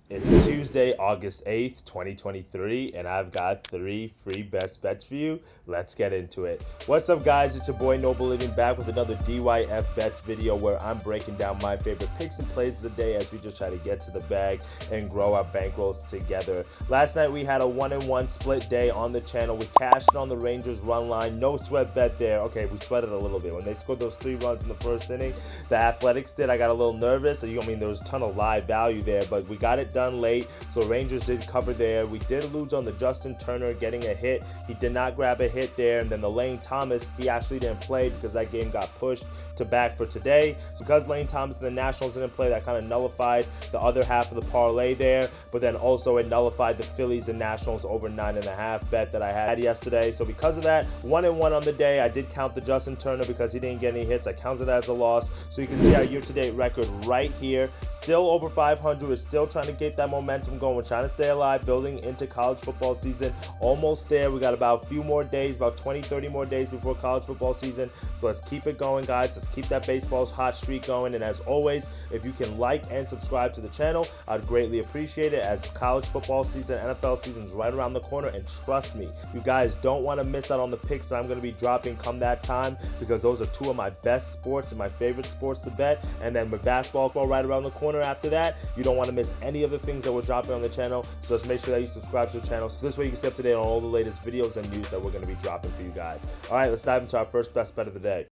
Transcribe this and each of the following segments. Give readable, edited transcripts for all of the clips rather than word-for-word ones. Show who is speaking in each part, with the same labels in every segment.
Speaker 1: It's Tuesday, August 8th, 2023, and I've got 3 free best bets for you. Let's get into it. What's up, guys? It's your boy Noble Living back with another DYF Bets video where I'm breaking down my favorite picks and plays of the day as we just try to get to the bag and grow our bankrolls together. Last night we had a 1-1 split day on the channel. We cashed on the Rangers run line. No sweat bet there. Okay, we sweated a little bit. When they scored those 3 runs in the first inning, the Athletics did. I got a little nervous. There was a ton of live value there, but we got it done late, so Rangers did cover there. We did lose on the Justin Turner getting a hit. He did not grab a hit there, and then the Lane Thomas, he actually didn't play because that game got pushed to back for today. So because Lane Thomas and the Nationals didn't play, that kind of nullified the other half of the parlay there, but then also it nullified the Phillies and Nationals over 9.5 bet that I had yesterday. So because of that, 1-1 on the day. I did count the Justin Turner because he didn't get any hits. I counted that as a loss. So you can see our year-to-date record right here. Still over 500. We're still trying to get that momentum going. We're trying to stay alive, building into college football season. Almost there. We got about a few more days, about 20-30 more days before college football season. So let's keep it going, guys. Let's keep that baseball's hot streak going. And as always, if you can like and subscribe to the channel, I'd greatly appreciate it, as college football season, NFL season is right around the corner. And trust me, you guys don't want to miss out on the picks that I'm going to be dropping come that time, because those are 2 of my best sports and my favorite sports to bet. And then with basketball right around the corner after that, you don't want to miss any of the things that we're dropping on the channel. So just make sure that you subscribe to the channel, so this way you can stay up to date on all the latest videos and news that we're going to be dropping for you guys. All right, let's dive into our first best bet of the day.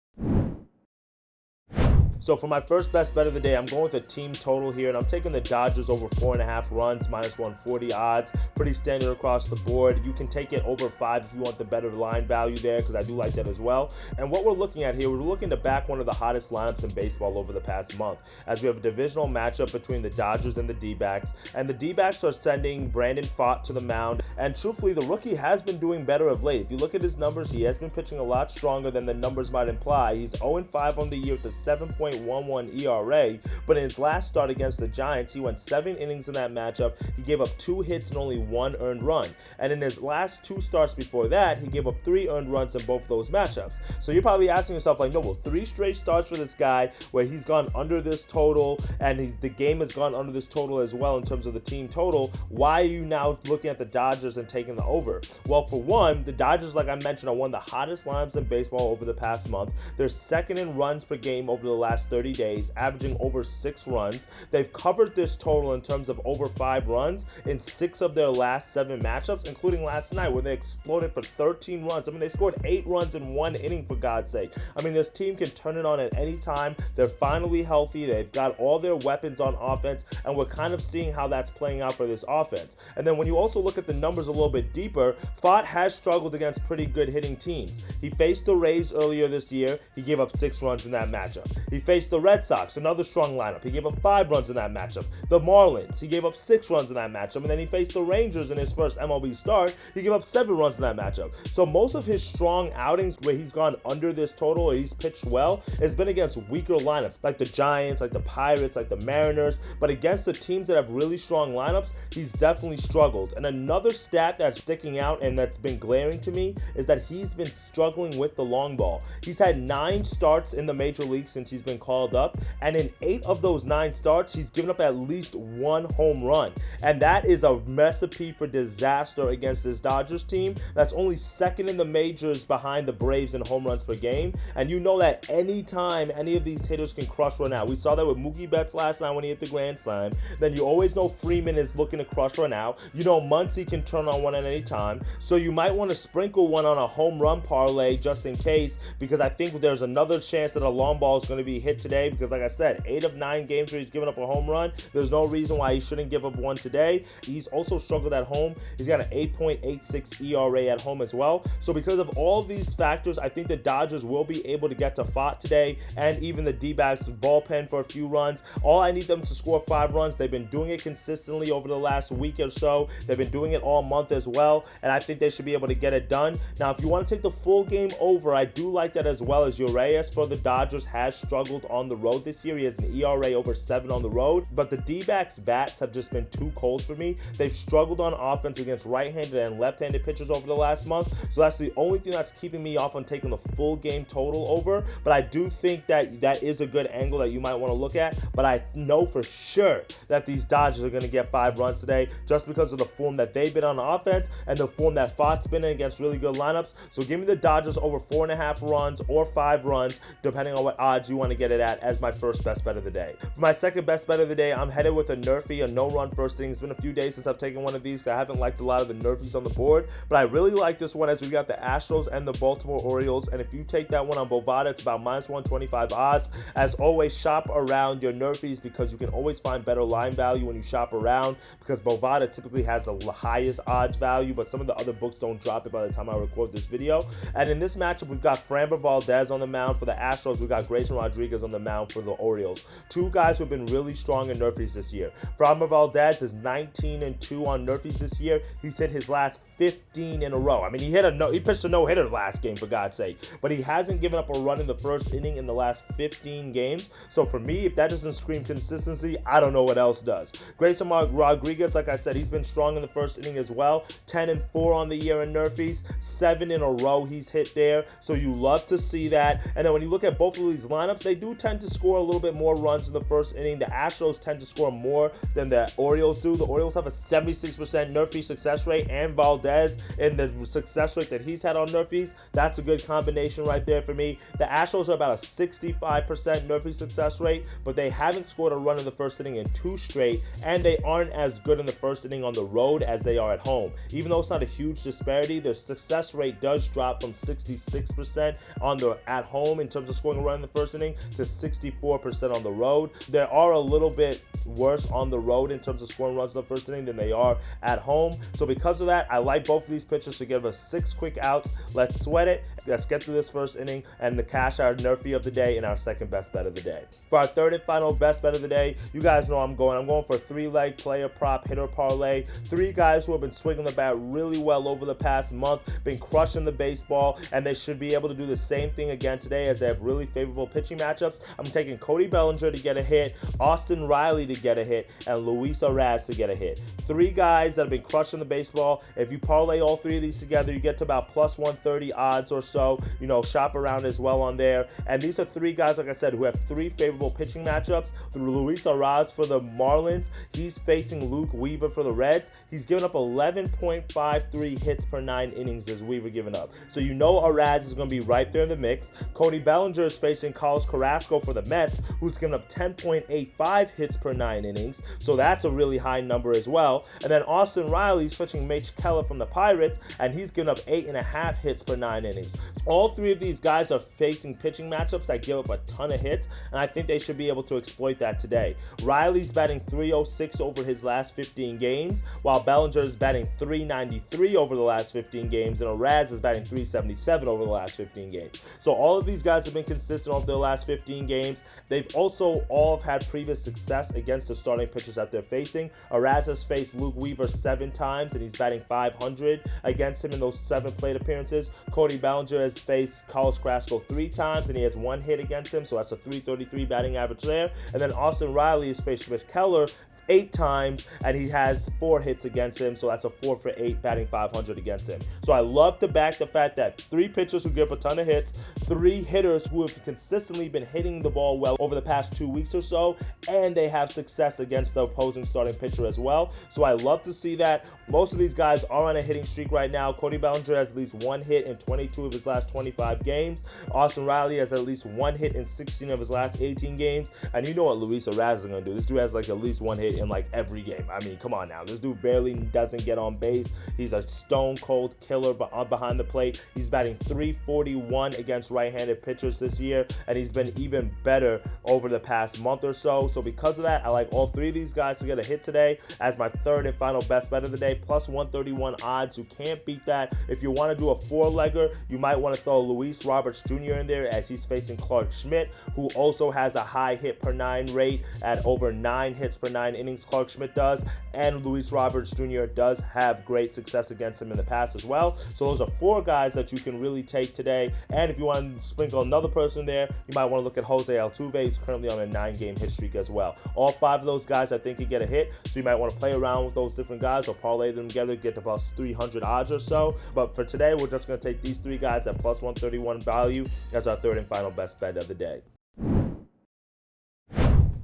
Speaker 1: So for my first best bet of the day, I'm going with a team total here, and I'm taking the Dodgers over 4.5 runs, minus 140 odds. Pretty standard across the board. You can take it over 5 if you want the better line value there, because I do like that as well. And what we're looking at here, we're looking to back one of the hottest lineups in baseball over the past month, as we have a divisional matchup between the Dodgers and the D-backs. And the D-backs are sending Brandon Pfaadt to the mound, and truthfully, the rookie has been doing better of late. If you look at his numbers, he has been pitching a lot stronger than the numbers might imply. He's 0-5 on the year with a 7.11 ERA, but in his last start against the Giants, he went 7 innings in that matchup. He gave up 2 hits and only 1 earned run. And in his last 2 starts before that, he gave up 3 earned runs in both of those matchups. So you're probably asking yourself, like, no, well, 3 straight starts for this guy where he's gone under this total, and the game has gone under this total as well in terms of the team total. Why are you now looking at the Dodgers and taking the over? Well, for one, the Dodgers, like I mentioned, are one of the hottest lineups in baseball over the past month. They're second in runs per game over the last 30 days, averaging over 6 runs. They've covered this total in terms of over 5 runs in 6 of their last 7 matchups, including last night where they exploded for 13 runs. I mean, they scored 8 runs in 1 inning, for God's sake. I mean, this team can turn it on at any time. They're finally healthy. They've got all their weapons on offense, and we're kind of seeing how that's playing out for this offense. And then when you also look at the numbers a little bit deeper, Pfaadt has struggled against pretty good hitting teams. He faced the Rays earlier this year. He gave up 6 runs in that matchup. He faced the Red Sox, another strong lineup. He gave up 5 runs in that matchup. The Marlins, he gave up 6 runs in that matchup. And then he faced the Rangers in his first MLB start. He gave up 7 runs in that matchup. So most of his strong outings where he's gone under this total or he's pitched well has been against weaker lineups, like the Giants, like the Pirates, like the Mariners. But against the teams that have really strong lineups, he's definitely struggled. And another stat that's sticking out and that's been glaring to me is that he's been struggling with the long ball. He's had 9 starts in the major leagues since he's been called up, and in 8 of those 9 starts, he's given up at least 1 home run. And that is a recipe for disaster against this Dodgers team that's only second in the majors behind the Braves in home runs per game. And you know that anytime any of these hitters can crush one out. We saw that with Mookie Betts last night when he hit the grand slam. Then you always know Freeman is looking to crush one out. You know Muncy can turn on one at any time. So you might want to sprinkle one on a home run parlay just in case, because I think there's another chance that a long ball is going to be hit today, because like I said, 8 of 9 games where he's given up a home run, there's no reason why he shouldn't give up one today. He's also struggled at home. He's got an 8.86 ERA at home as well. So because of all of these factors, I think the Dodgers will be able to get to Pfaadt today, and even the D-backs bullpen for a few runs. All I need them to score 5 runs. They've been doing it consistently over the last week or so. They've been doing it all month as well, and I think they should be able to get it done. Now, if you want to take the full game over, I do like that as well, as Urias for the Dodgers has struggled struggled on the road this year. He has an ERA over 7 on the road, but the D-backs bats have just been too cold for me. They've struggled on offense against right-handed and left-handed pitchers over the last month, so that's the only thing that's keeping me off on taking the full game total over. But I do think that that is a good angle that you might want to look at, but I know for sure that these Dodgers are going to get 5 runs today just because of the form that they've been on offense and the form that Fott's been in against really good lineups. So give me the Dodgers over 4.5 runs or 5 runs, depending on what odds you want to get it at, as my first best bet of the day. For my second best bet of the day, I'm headed with a Nerfy, a no-run first inning. It's been a few days since I've taken one of these because I haven't liked a lot of the Nerfies on the board, but I really like this one as we got the Astros and the Baltimore Orioles, and if you take that one on Bovada, it's about minus 125 odds. As always, shop around your Nerfies because you can always find better line value when you shop around, because Bovada typically has the highest odds value, but some of the other books don't drop it by the time I record this video. And in this matchup, we've got Framber Valdez on the mound for the Astros. We've got Grayson Rodriguez on the mound for the Orioles. Two guys who have been really strong in Nerfies this year. Framber Valdez is 19-2 on Nerfies this year. He's hit his last 15 in a row. I mean, he pitched a no-hitter last game, for God's sake, but he hasn't given up a run in the first inning in the last 15 games. So for me, if that doesn't scream consistency, I don't know what else does. Grayson Rodriguez, like I said, he's been strong in the first inning as well. 10-4 on the year in Nerfies. 7 in a row he's hit there. So you love to see that. And then when you look at both of these lineups, they do tend to score a little bit more runs in the first inning. The Astros tend to score more than the Orioles do. The Orioles have a 76% Nerfie success rate, and Valdez in the success rate that he's had on Nerfies, that's a good combination right there for me. The Astros are about a 65% Nerfie success rate, but they haven't scored a run in the first inning in 2 straight, and they aren't as good in the first inning on the road as they are at home. Even though it's not a huge disparity, their success rate does drop from 66% on the at home in terms of scoring a run in the first inning to 64% on the road. They are a little bit worse on the road in terms of scoring runs in the first inning than they are at home. So because of that, I like both of these pitchers to give us 6 quick outs. Let's sweat it. Let's get through this first inning and the cash our Nerfy of the day and our second best bet of the day. For our third and final best bet of the day, you guys know I'm going for a 3-leg player prop hitter parlay. 3 guys who have been swinging the bat really well over the past month, been crushing the baseball, and they should be able to do the same thing again today as they have really favorable pitching matchups. I'm taking Cody Bellinger to get a hit, Austin Riley to get a hit, and Luis Arraez to get a hit. 3 guys that have been crushing the baseball. If you parlay all 3 of these together, you get to about plus 130 odds or so. You know, shop around as well on there. And these are 3 guys, like I said, who have 3 favorable pitching matchups. Luis Arraez for the Marlins, he's facing Luke Weaver for the Reds. He's given up 11.53 hits per 9 innings as Weaver given up. So you know Arraez is going to be right there in the mix. Cody Bellinger is facing Carlos Carrasco for the Mets, who's given up 10.85 hits per 9 innings. So that's a really high number as well. And then Austin Riley's fetching Mitch Keller from the Pirates, and he's given up 8.5 hits per 9 innings. All 3 of these guys are facing pitching matchups that give up a ton of hits, and I think they should be able to exploit that today. Riley's batting .306 over his last 15 games, while Bellinger is batting .393 over the last 15 games, and Arraez is batting .377 over the last 15 games. So all of these guys have been consistent over their last 15 games. They've also all had previous success against the starting pitchers that they're facing. Arraez has faced Luke Weaver 7 times, and he's batting .500 against him in those 7 plate appearances. Cody Bellinger has faced Carlos Carrasco 3 times, and he has 1 hit against him, so that's a .333 batting average there. And then Austin Riley has faced Mitch Keller 8 times, and he has 4 hits against him, so that's a 4 for 8 batting .500 against him. So I love to back the fact that 3 pitchers who give a ton of hits, 3 hitters who have consistently been hitting the ball well over the past 2 weeks or so, and they have success against the opposing starting pitcher as well. So I love to see that. Most of these guys are on a hitting streak right now. Cody Bellinger has at least 1 hit in 22 of his last 25 games. Austin Riley has at least 1 hit in 16 of his last 18 games. And you know what Luis Arraez is going to do. This dude has like at least 1 hit in like every game. I mean, come on now. This dude barely doesn't get on base. He's a stone cold killer behind the plate. He's batting .341 against right-handed pitchers this year, and he's been even better over the past month or so. So because of that, I like all 3 of these guys to get a hit today as my third and final best bet of the day, plus 131 odds. You can't beat that. If you want to do a 4-legger, you might want to throw Luis Roberts Jr. in there as he's facing Clark Schmidt, who also has a high hit per 9 rate at over 9 hits per 9 innings Clark Schmidt does, and Luis Roberts Jr. does have great success against him in the past as well. So those are 4 guys that you can really take today. And if you want to sprinkle another person there, you might want to look at Jose Altuve. He's currently on a 9-game hit streak as well. All 5 of those guys I think can get a hit, so you might want to play around with those different guys or parlay them together, get to about 300 odds or so. But for today, we're just going to take these 3 guys at plus 131 value as our third and final best bet of the day.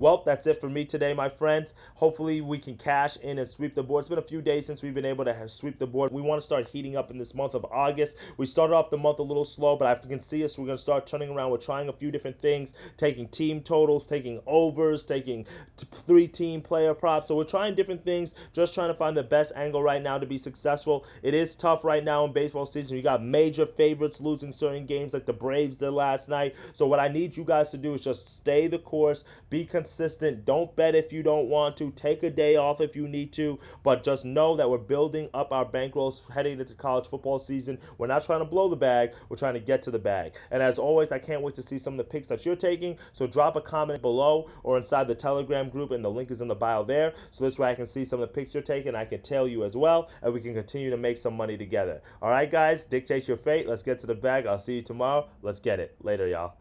Speaker 1: Well, that's it for me today, my friends. Hopefully, we can cash in and sweep the board. It's been a few days since we've been able to sweep the board. We want to start heating up in this month of August. We started off the month a little slow, but I can see us. We're going to start turning around. We're trying a few different things, taking team totals, taking overs, taking 3-team player props. So we're trying different things, just trying to find the best angle right now to be successful. It is tough right now in baseball season. You got major favorites losing certain games like the Braves did last night. So what I need you guys to do is just stay the course, be consistent. Don't bet if you don't want to. Take a day off if you need to. But just know that we're building up our bankrolls heading into college football season. We're not trying to blow the bag. We're trying to get to the bag. And as always, I can't wait to see some of the picks that you're taking. So drop a comment below or inside the Telegram group, and the link is in the bio there. So this way I can see some of the picks you're taking. I can tell you as well, and we can continue to make some money together. All right, guys, dictate your fate. Let's get to the bag. I'll see you tomorrow. Let's get it. Later, y'all.